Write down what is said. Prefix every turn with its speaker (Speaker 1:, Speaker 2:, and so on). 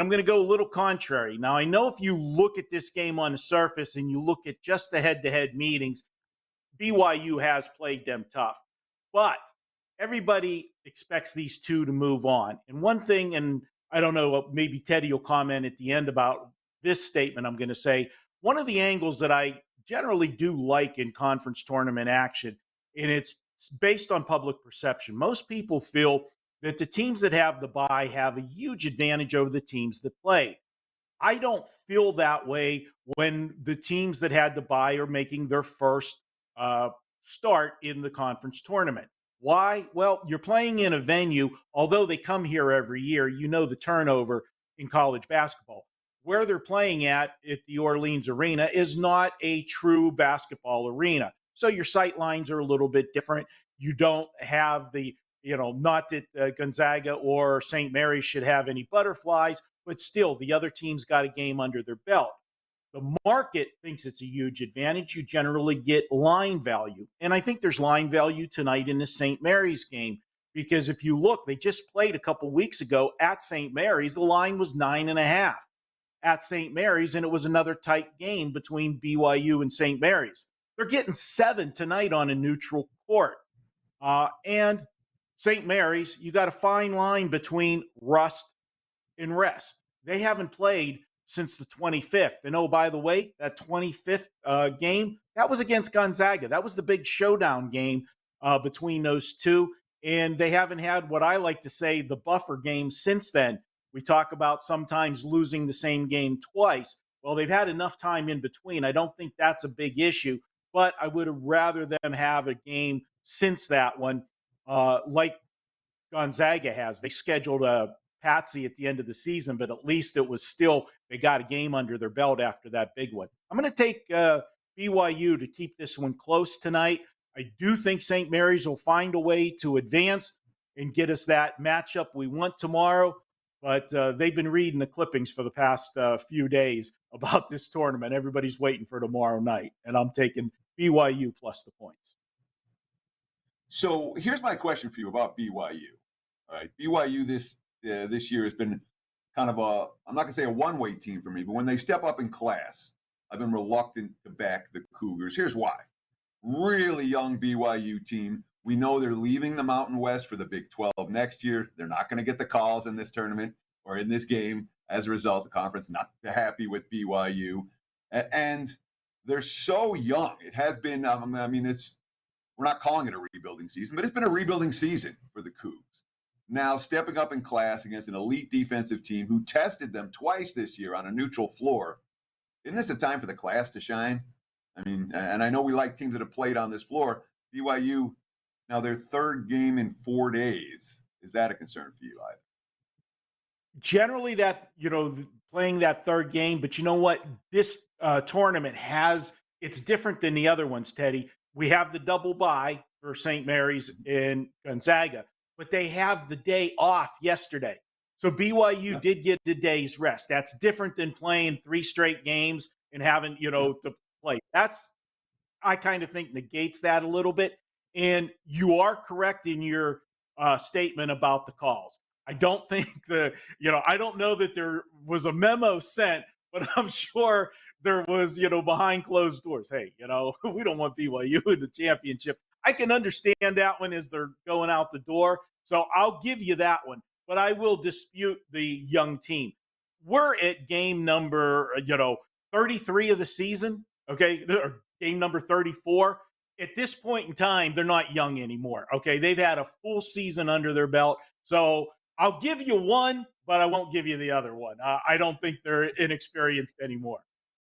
Speaker 1: I'm going to go a little contrary. Now, I know if you look at this game on the surface and you look at just the head-to-head meetings, BYU has played them tough. But everybody expects these two to move on. And one thing, and I don't know, maybe Teddy will comment at the end about this statement I'm going to say. One of the angles that I generally do like in conference tournament action, and it's based on public perception. Most people feel that the teams that have the bye have a huge advantage over the teams that play. I don't feel that way when the teams that had the bye are making their first start in the conference tournament. Why? Well, you're playing in a venue, although they come here every year, you know the turnover in college basketball. Where they're playing at the Orleans Arena is not a true basketball arena. So your sight lines are a little bit different. You don't have the, not that Gonzaga or St. Mary's should have any butterflies, but still the other team's got a game under their belt. The market thinks it's a huge advantage. You generally get line value. And I think there's line value tonight in the St. Mary's game because if you look, they just played a couple weeks ago at St. Mary's. The line was 9.5 at St. Mary's, and it was another tight game between BYU and St. Mary's. They're getting 7 tonight on a neutral court. And St. Mary's, you got a fine line between rust and rest. They haven't played since the 25th. And oh, by the way, that 25th game, that was against Gonzaga. That was the big showdown game between those two. And they haven't had what I like to say the buffer game since then. We talk about sometimes losing the same game twice. Well, they've had enough time in between. I don't think that's a big issue, but I would have rather them have a game since that one like Gonzaga has. They scheduled a Patsy at the end of the season, but at least it was still, they got a game under their belt after that big one. I'm going to take BYU to keep this one close tonight. I do think St. Mary's will find a way to advance and get us that matchup we want tomorrow. But they've been reading the clippings for the past few days about this tournament. Everybody's waiting for tomorrow night, and I'm taking BYU plus the points.
Speaker 2: So here's my question for you about BYU. All right, BYU this year has been kind of I'm not going to say a one-way team for me, but when they step up in class, I've been reluctant to back the Cougars. Here's why. Really young BYU team. We know they're leaving the Mountain West for the Big 12 next year. They're not going to get the calls in this tournament or in this game. As a result, the conference not happy with BYU. And they're so young. It has been, we're not calling it a rebuilding season, but it's been a rebuilding season for the Cougs. Now stepping up in class against an elite defensive team who tested them twice this year on a neutral floor. Isn't this a time for the class to shine? I mean, and I know we like teams that have played on this floor. BYU, now their third game in 4 days. Is that a concern for you, either?
Speaker 1: Generally, that, playing that third game, but you know what? This tournament it's different than the other ones, Teddy. We have the double bye for St. Mary's and Gonzaga, but they have the day off yesterday. So BYU did get a day's rest. That's different than playing 3 straight games and having, to play. I kind of think negates that a little bit. And you are correct in your statement about the calls. I don't think I don't know that there was a memo sent, but I'm sure there was, behind closed doors. Hey, we don't want BYU in the championship. I can understand that one as they're going out the door. So I'll give you that one, but I will dispute the young team. We're at game number, 33 of the season. Okay. Game number 34. At this point in time, they're not young anymore. Okay. They've had a full season under their belt. So I'll give you one, but I won't give you the other one. I don't think they're inexperienced anymore.